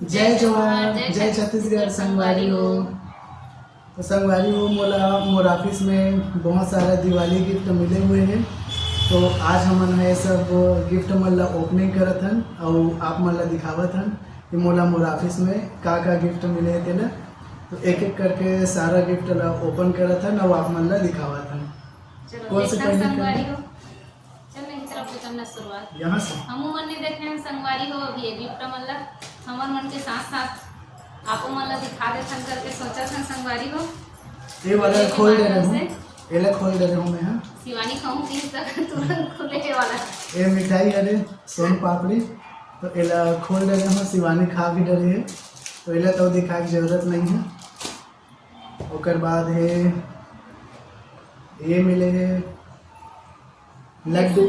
जय जवान जय छत्तीसगढ़ संगवारी हो। तो संगवारी हो मोर ऑफिस में बहुत सारा दिवाली गिफ्ट मिले हुए हैं। तो आज हमन है सब गिफ्ट मन ला ओपनिंग करत हन और आप मन ला दिखावत हन कि मोर ऑफिस में का गिफ्ट मिले थे ना। तो एक एक करके सारा गिफ्ट ला ओपन करत हन और आप मन ला दिखावत हन। कौन से पहले शुरुआत यहाँ से हमू मन ने देखे हैं संगवारी हो। अभी ये गिफ्ट मन ला हमर मन के साथ साथ आपो मन ला दिखा देथन करके सोचा था संगवारी हो। ये वाला खोल दे रहे हूँ, ये खोल दे रहा हूँ मैं। हाँ शिवानी खाऊं तीन तक तुरंत खुले वाला ये मिठाई है सोन पापड़ी। तो एला खोल दे रहे हूँ, शिवानी खा भी डरी है तो एला तो दिखा की जरूरत नहीं है। ओकर बाद है ये मिले है लड्डू,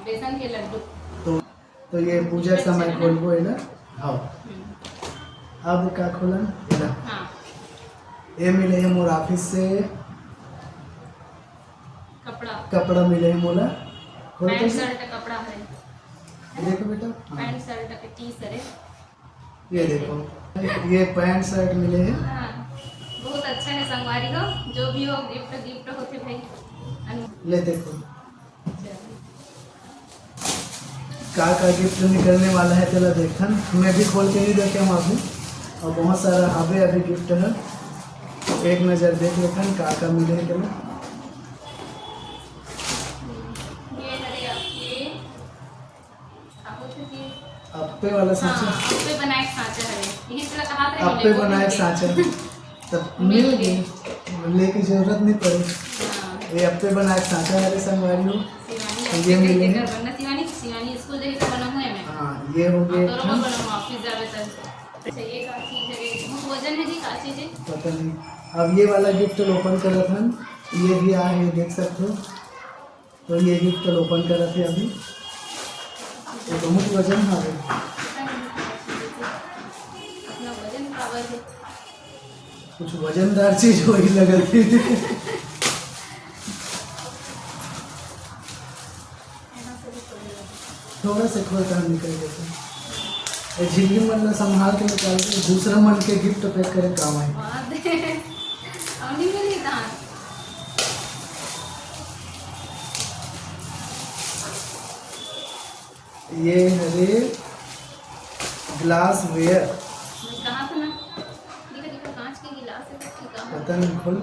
बेसन के लड्डू। तो ये पूजा समय खोलबो है ना। हाँ अब क्या खोला एला। हाँ ये मिले है मोर ऑफिस से कपड़ा मिले है मोला। पैंट शर्ट कपड़ा है, देखो बेटा। पैंट शर्ट के टी शर्ट ये देखो ये पैंट शर्ट मिले हैं। हाँ बहुत अच्छा है संगवारी हो। जो भी हो गिफ्ट होते भाई। ले देखो का गिफ्ट निकलने वाला है। चलो देखन मैं भी खोल के नहीं देखे हूँ अभी और बहुत सारा अभी गिफ्ट है। एक नज़र देख लेखन का मिले है। चलो अप्पे वाला सांचा, अप्पे बनाए सांचा है। यही तरह कहा था अप्पे बनाए सांचा तब मिल गई, लेके जरूरत नहीं पड़ी। ये अप्पे बनाए सांचा है संगवारी हो। ये मिले हैं। शिवानी स्कूल जाके तो बना हुआ है मैं। हाँ ये हो गए। तो रोज बना ऑफिस जावे तक। अच्छा ये का चीज है, बहुत वजन है जी का चीज है पता नहीं। अब ये वाला गिफ्ट ओपन करत हन, ये भी आए हैं देख सकते हो। तो ये गिफ्ट ओपन करत है अभी। ये बहुत वजन है। अपना वजन पावर है। कुछ वजनदार चीज वही लगल थी। थोड़ा से खोल कर निकल गया। झिल्ली मन संभाल के निकाल के दूसरा मन के गिफ्ट पैक करे काम आए। ये हरे ग्लास वेयर। कहाँ था ना देखो कांच के गिलास है। पता नहीं खोल।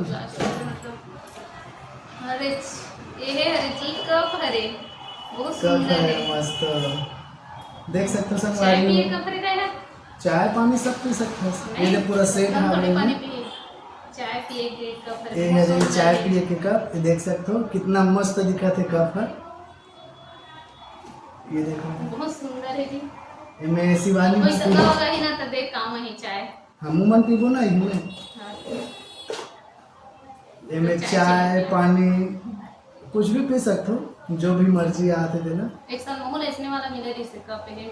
अरे ये है हरे जी कप हरे बहुत सुंदर है मस्त। देख सकते हो चाय संगवारी पिए हो। कप हरे है। चाय पानी सब पी सकते हैं। ये पूरा सेट है। पानी पिए चाय पिए के कप हरे। ये है चाय पिए के कप। ये देख सकते हो कितना मस्त दिखा थे कप है। ये देखो बहुत सुंदर है जी। मैं शिवानी कोई सगा होगा ही ना तो देख काम है चाय हम मन पीबो ना इनमें। में चाय पानी कुछ भी पी सकते हो, जो भी मर्जी आते देना। एक साल मोहल ऐसने वाला मिले रही से कप है में।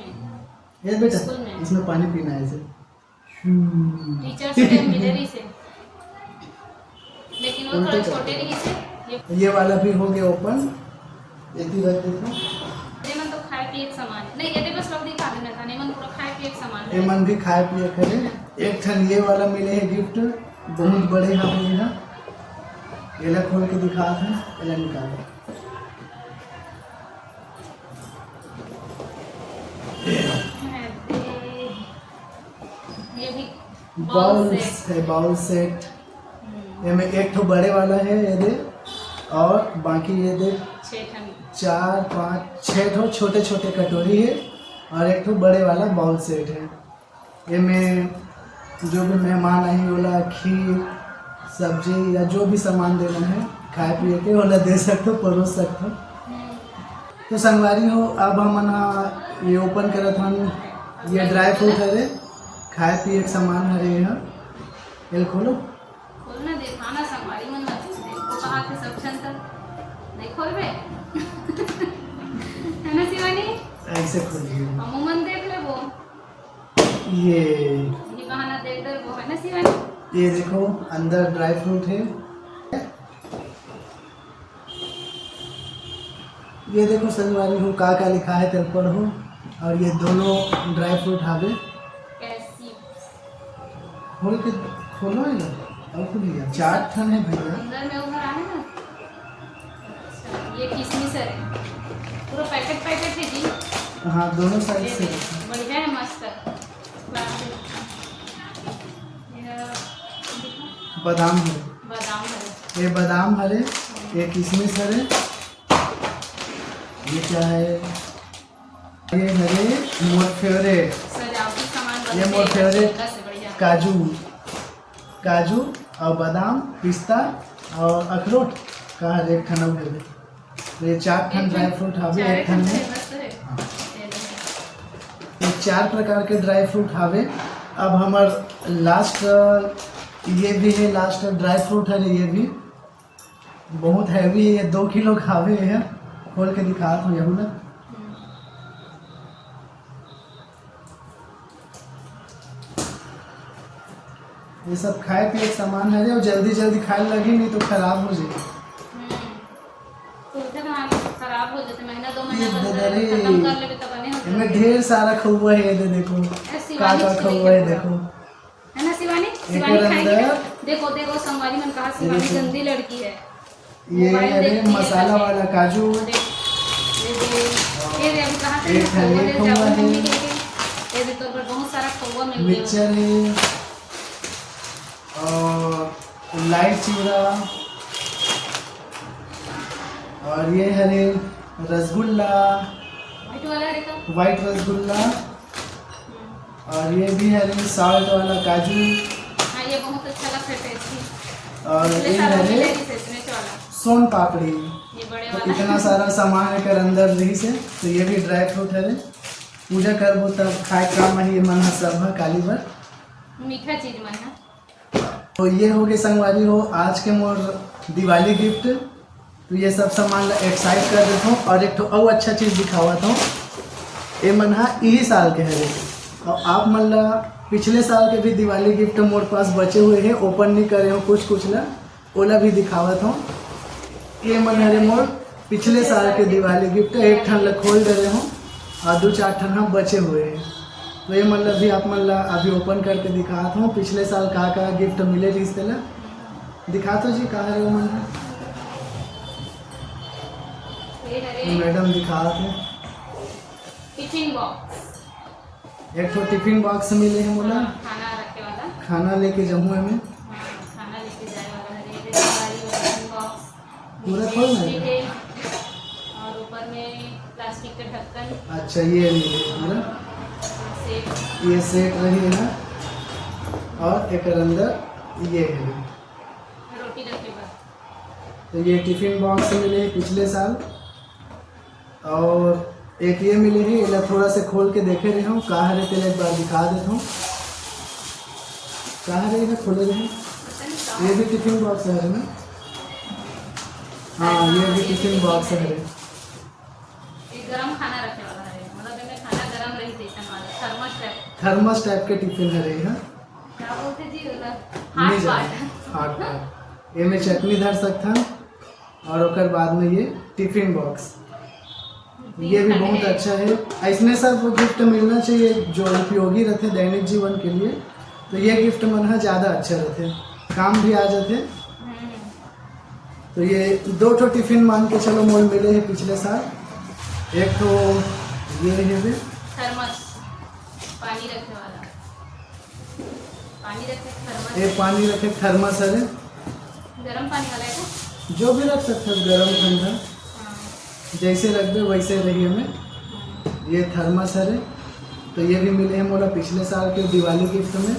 ये बेटा इसमें पानी पीना है इसे। टीचर से मिले रही से लेकिन वो थोड़ा छोटे रही से। ये वाला भी हो गया ओपन। इतनी रख देखो। ये मन तो खाए पिए के सामान नहीं, ये बस लोग दिखा देना था। नहीं मन पूरा खाए पिए के सामान। ये मन भी खाए पिए करे। एक ठन ये वाला मिले है गिफ्ट बहुत बड़े यहाँ। ये खोल के दिखा था, ये निकालो। ये भी बाउल सेट। ये में एक तो बड़े वाला है ये दे और बाकी ये दे 4 5 6 छोटे छोटे कटोरी है और एक तो बड़े वाला बाउल सेट है। ये में जो भी मेहमान आए वाला खीर सब्जी या जो भी सामान देना है खाए पिए के वाला दे सकते हो, परोस सकते हो। तो संगवारी हो अब हम ये ओपन करत हम। ये ड्राई फ्रूट है खाए पिए के सामान है। ये खोलो खोलना दिखाना संगवारी मन देखो कहाँ थे सब छन तक नहीं खोलबे। है ना शिवानी ऐसे खोलिए। हम मन देख ले वो ये बहाना देख दे वो है ना शिवानी। ये देखो अंदर ड्राई फ्रूट है। ये देखो संगवारी हो का लिखा है तेल पर हो। और ये दोनों ड्राई फ्रूट हावे कैसे खोल के खोलो है ना, और खुलिए 4 ठन है भैया। अंदर में उधर आए ना। अच्छा, ये किशमिश है, पूरा पैकेट पैकेट है जी। हाँ दोनों साइड ये से। बढ़िया है, मस्त है। बादाम है, बादाम है, ये बादाम हरे, ये किशमिश हरे, ये क्या है, ये हरे मोर फेवरेट, सजावटी सामान ये मोर फेवरेट काजू, काजू और बादाम, पिस्ता और अखरोट का हर एक ठन है। तो ये 4 ठन ड्राई फ्रूट हावे एक ठन में। ये 4 प्रकार के ड्राई फ्रूट हावे। अब हमार लास्ट ये भी है, लास्ट ड्राई फ्रूट है, ये भी बहुत हैवी है, ये 2 किलो खावे है। खोल के दिखा तो यहू ना। ये सब खाए पिए के सामान है और जल्दी जल्दी खाए लगी नहीं तो खराब हो जाएगी। खराब हो जाते, महीना 2 महीना खत्म कर लेबे तब बने होते। इनमें ढेर सारा खौवा है, ये देखो का खौवा है, देखो है ना शिवानी। शिवानी खाएगी, देखो देखो संगवारी मन कहा शिवानी गंदी लड़की है। ये है मसाला वाला काजू, ये अभी कहाँ से ये भी तो बहुत सारा खौवा मिल गया। मिक्सचर है और लाइट चिवड़ा, और ये हरे रसगुल्ला, वाइट रसगुल्ला, और ये भी है साल्ट वाला काजू। हाँ ये बहुत अच्छा लगता है टेस्टी। और ये है सोन पापड़ी। ये बड़े तो वाला इतना सारा सामान है कर अंदर रही से। तो ये भी ड्राई फ्रूट है, पूजा करबो तब खाए काम ही ये मन सब है काली भर मीठा चीज मन है। तो ये हो गए संगवारी हो आज के मोर दिवाली गिफ्ट। तो ये सब सामान एक्साइट कर देता हूँ और एक तो और अच्छा चीज़ दिखावत हूँ। ये मन हा यही साल के है और आप मन ला पिछले साल के भी दिवाली गिफ्ट मोर पास बचे हुए हैं, ओपन नहीं करे हो कुछ ला ओला भी दिखावत हूँ। ये मन हरे मोर पिछले साल के दिवाली गिफ्ट एक ठन ला खोल दे रहे हूँ और 2-4 ठन हम बचे हुए हैं। तो ये मतलब भी आप मन ला अभी ओपन करके दिखाता हूँ पिछले साल का गिफ्ट मिले रिश्ते ला दिखाता हूँ जी। कहाँ है मन मैडम दिखाते टिफिन बॉक्स, एक तो टिफिन बॉक्स मिले हैं मोला खाना रखे वाला, खाना लेके जाऊँ हमें खाना लेके जाए वाला टिफिन बॉक्स पूरा खोल है और ऊपर में प्लास्टिक का ढक्कन। अच्छा ये मिले पूरा सेट, ये सेट रही है और एक अंदर ये है रोटी रखे बस। तो ये टिफिन बॉक्स मिले पिछले साल और एक ये मिले हैं। इला थोड़ा से खोल के देखे रहे हूँ कहाँ रहते एक बार दिखा देता हूँ कहाँ रहे खोले रहे। ये भी टिफिन बॉक्स है ना। हाँ ये भी टिफिन बॉक्स है। गरम खाना रखने वाला है, मतलब इसमें खाना गरम रही टेंशन वाला थर्मस टाइप के टिफिन है रही है। क्या बोलते जी हाथ पाट ये में चटनी धर सकता और ओकर बाद में ये टिफिन बॉक्स ये भी बहुत अच्छा है। इसमें सब गिफ्ट मिलना चाहिए जो उपयोगी रहते दैनिक जीवन के लिए। तो ये गिफ्ट मन ज़्यादा अच्छा रहते, काम भी आ जाते। तो ये 2 ठो टिफिन मान के चलो मोल मिले हैं पिछले साल। एक तो ये है थर्मस पानी रखने वाला, पानी रखे थर्मस, ये पानी रखे थर्मस है गरम पानी वाला है जो भी रख सकते हो गरम ठंडा जैसे रख दे वैसे रही हमें। ये थर्मस है तो ये भी मिले हैं मोला पिछले साल के दिवाली गिफ्ट में।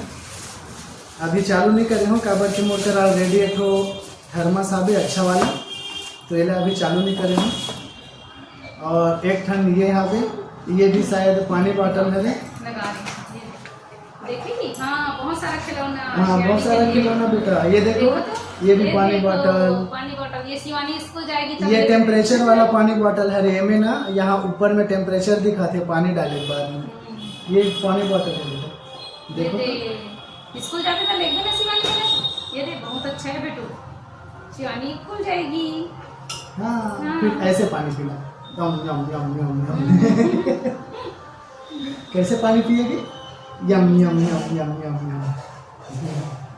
अभी चालू नहीं करे हूँ काबर के मोटर ऑलरेडी एक तो थर्मस आवे अच्छा वाला तो ये अभी चालू नहीं करे हूँ। और एक ठन ये आवे ये भी शायद पानी बॉटल है लगा देखिए। हाँ बहुत सारा खिलौना, हाँ बहुत सारा खिलौना बेटा। ये देखो तो ये भी पानी बॉटल, पानी बॉटल। ये शिवानी स्कूल जाएगी ये टेम्परेचर वाला पानी बॉटल है ये में ना। यहाँ ऊपर में टेम्परेचर दिखाते पानी डाले के बाद में। ये पानी बॉटल है देखो तो स्कूल जाते तो लेके ना शिवानी ये देख बहुत अच्छा है बेटू। शिवानी स्कूल जाएगी। हाँ फिर ऐसे पानी पीना यम यम यम यम यम कैसे पानी पिएगी यम यम यम यम यम यम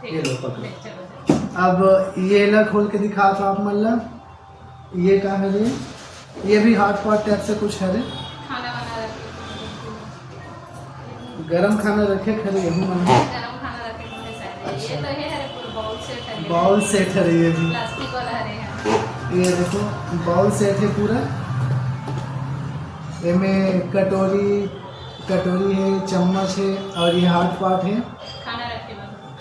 ये लो पकड़ो। चलो अब ये ला खोल के दिखा तो आप मतलब ये क्या है ये भी हॉट पॉट टाइप से कुछ है रे, खाना बना रखे, गरम खाना रखे खरे यही मन है। गरम खाना रखे होंगे शायद। ये तो है हरे पूरा बाउल सेट है, बाउल सेट है ये भी, प्लास्टिक वाला हरे है। ये देखो बाउल सेट है पूरा, इसमें कटोरी है, चम्मच है और ये हॉट पॉट है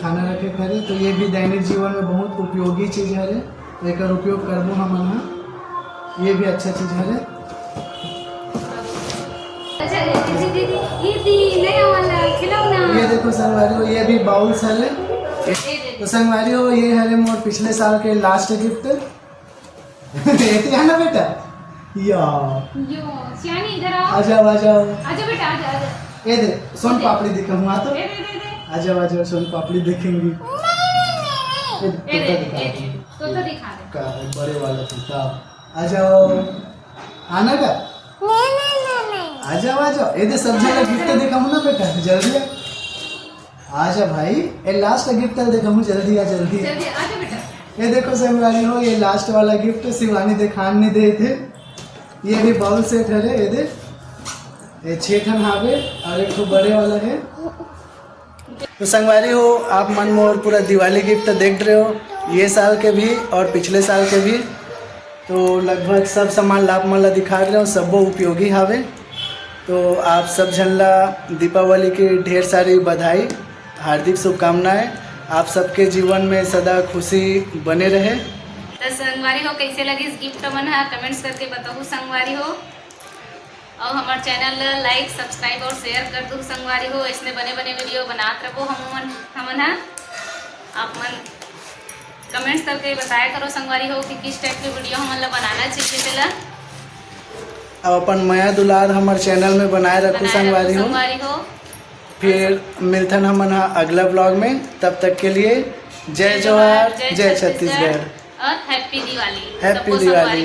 खाना रखे खरे। तो ये भी दैनिक जीवन में बहुत उपयोगी चीज़ है रे, एक उपयोग कर दूँ हम यहाँ, ये भी अच्छा चीज़ है रे। ये देखो संगवारी हो, ये भी बाउल्स है रे। तो संगवारी हो ये है रे मोर पिछले साल के लास्ट गिफ्ट। है ना बेटा, इधर आओ, आ जाओ आजा बेटा, आजा। ये दे सोन पापड़ी दिखाऊंगा तो आ जाओ सोन पापड़ी देखेंगी। तो दिखा दे का बड़े वाला तोता, आ जाओ, आना का आ जाओ। ये दे सब्जी वाला गिफ्ट दिखाऊं ना बेटा, जल्दी आ जा भाई, ये लास्ट गिफ्ट दिखाऊं, जल्दी आ आजा बेटा। ये देखो संगवारी हो, ये लास्ट वाला गिफ्ट शिवानी दिखाने नहीं दे थे। ये भी बाउल सेट है रे, ये दे ये 6 ठन हावे और एक तो बड़े वाला है। तो संगवारी हो आप मन मोर पूरा दिवाली गिफ्ट देख रहे हो, ये साल के भी और पिछले साल के भी। तो लगभग सब सामान ला आप मन ला दिखा रहे हो, सब उपयोगी हावे। तो आप सब जन ला दीपावली की ढेर सारी बधाई, हार्दिक शुभकामनाएं। आप सबके जीवन में सदा खुशी बने रहे। तो संगवारी हो कैसे लगी इस गिफ्ट मन है कमेंट्स करके बताओ संगवारी हो, और हमारे चैनल लाइक सब्सक्राइब और शेयर कर दो संगवारी हो। इसने बने वीडियो बनाते रहो हमन है, आप मन कमेंट्स करके बताया करो संगवारी हो कि किस टाइप की वीडियो हमन ला बनाना चाहिए। अब अपन माया दुलार हमारे चैनल में बनाए रखो संगवारी हो। फिर मिलथन हमन अगला ब्लॉग में, तब तक के लिए जय जोहार, जय छत्तीसगढ़ और हैप्पी दिवाली। हैप्पी दिवाली।